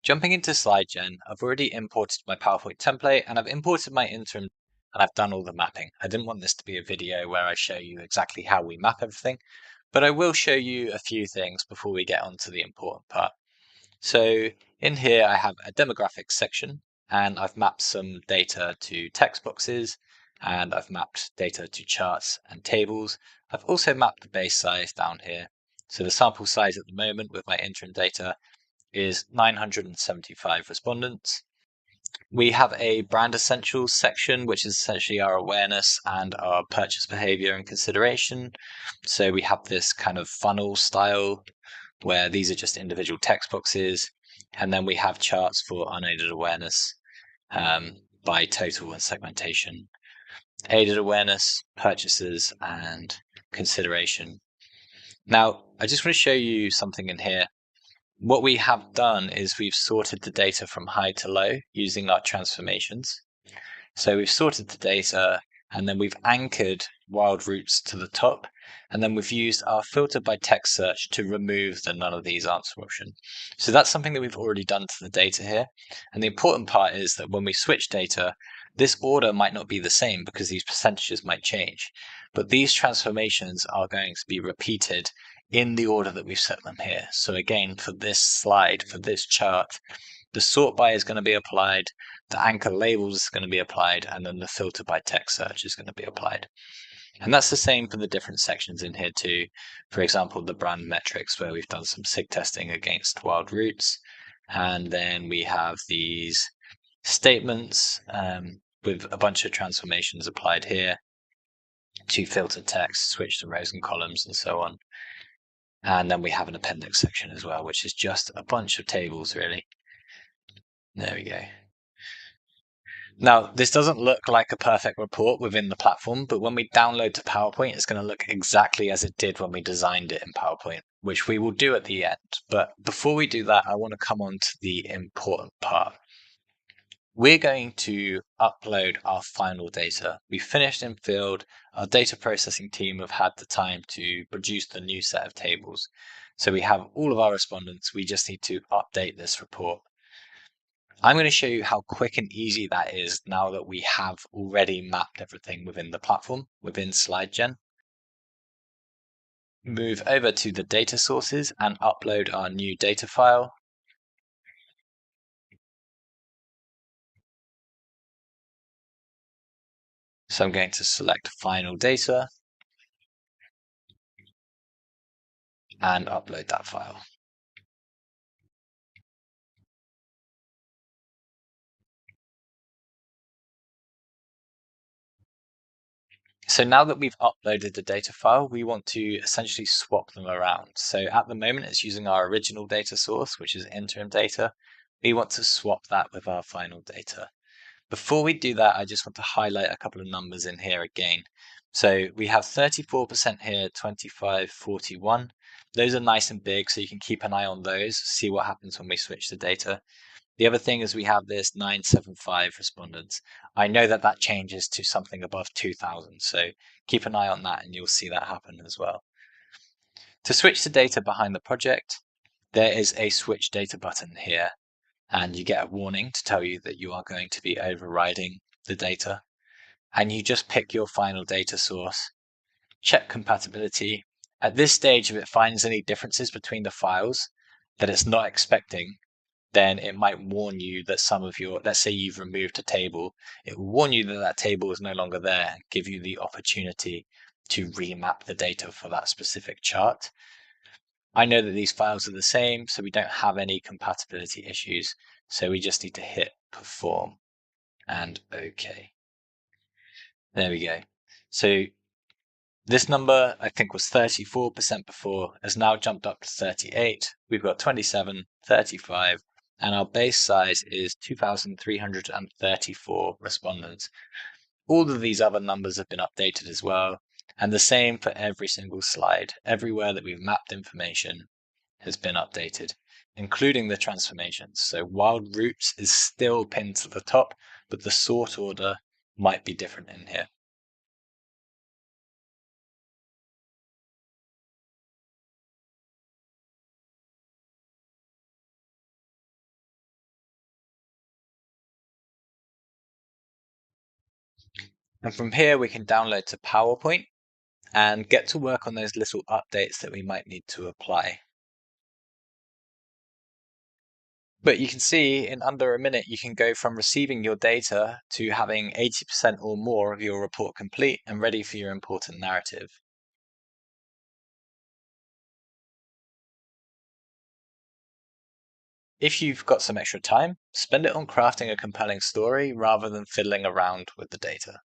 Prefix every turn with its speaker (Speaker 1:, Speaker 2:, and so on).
Speaker 1: Jumping into SlideGen, I've already imported my PowerPoint template and I've imported my interim and I've done all the mapping. I didn't want this to be a video where I show you exactly how we map everything, but I will show you a few things before we get on to the important part. So in here I have a demographics section and I've mapped some data to text boxes and I've mapped data to charts and tables. I've also mapped the base size down here. So the sample size at the moment with my interim data is 975 respondents. We have a brand essentials section, which is essentially our awareness and our purchase behavior and consideration. So we have this kind of funnel style where these are just individual text boxes. And then we have charts for unaided awareness by total and segmentation, aided awareness, purchases, and consideration. Now, I just want to show you something in here. What we have done is we've sorted the data from high to low using our transformations. So we've sorted the data and then we've anchored wild roots to the top. And then we've used our filter by text search to remove the none of these answer option. So that's something that we've already done to the data here. And the important part is that when we switch data, this order might not be the same because these percentages might change. But these transformations are going to be repeated in the order that we've set them here. So again, for this slide, for this chart, the sort by is going to be applied, the anchor labels is going to be applied, and then the filter by text search is going to be applied. And that's the same for the different sections in here too. For example, the brand metrics where we've done some SIG testing against wild roots. And then we have these statements with a bunch of transformations applied here to filter text, switch to rows and columns, and so on. And then we have an appendix section as well, which is just a bunch of tables, really. There we go. Now, this doesn't look like a perfect report within the platform, but when we download to PowerPoint, it's going to look exactly as it did when we designed it in PowerPoint, which we will do at the end. But before we do that, I want to come on to the important part. We're going to upload our final data. We finished in field. Our data processing team have had the time to produce the new set of tables. So we have all of our respondents. We just need to update this report. I'm going to show you how quick and easy that is now that we have already mapped everything within the platform, within SlideGen. Move over to the data sources and upload our new data file. So I'm going to select Final Data and upload that file. So now that we've uploaded the data file, we want to essentially swap them around. So at the moment, it's using our original data source, which is interim data. We want to swap that with our final data. Before we do that, I just want to highlight a couple of numbers in here again. So we have 34% here, 25, 41. Those are nice and big, so you can keep an eye on those, see what happens when we switch the data. The other thing is we have this 975 respondents. I know that that changes to something above 2000, so keep an eye on that and you'll see that happen as well. To switch the data behind the project, there is a switch data button here, and you get a warning to tell you that you are going to be overriding the data. And you just pick your final data source, check compatibility. At this stage, if it finds any differences between the files that it's not expecting, then it might warn you that some of your, let's say you've removed a table, it will warn you that that table is no longer there, give you the opportunity to remap the data for that specific chart. I know that these files are the same, so we don't have any compatibility issues. So we just need to hit perform and OK. There we go. So this number, I think, was 34% before, has now jumped up to 38. We've got 27, 35, and our base size is 2,334 respondents. All of these other numbers have been updated as well, and the same for every single slide. Everywhere that we've mapped information has been updated, including the transformations. So wild roots is still pinned to the top, but the sort order might be different in here. And from here, we can download to PowerPoint and get to work on those little updates that we might need to apply. But you can see in under a minute, you can go from receiving your data to having 80% or more of your report complete and ready for your important narrative. If you've got some extra time, spend it on crafting a compelling story rather than fiddling around with the data.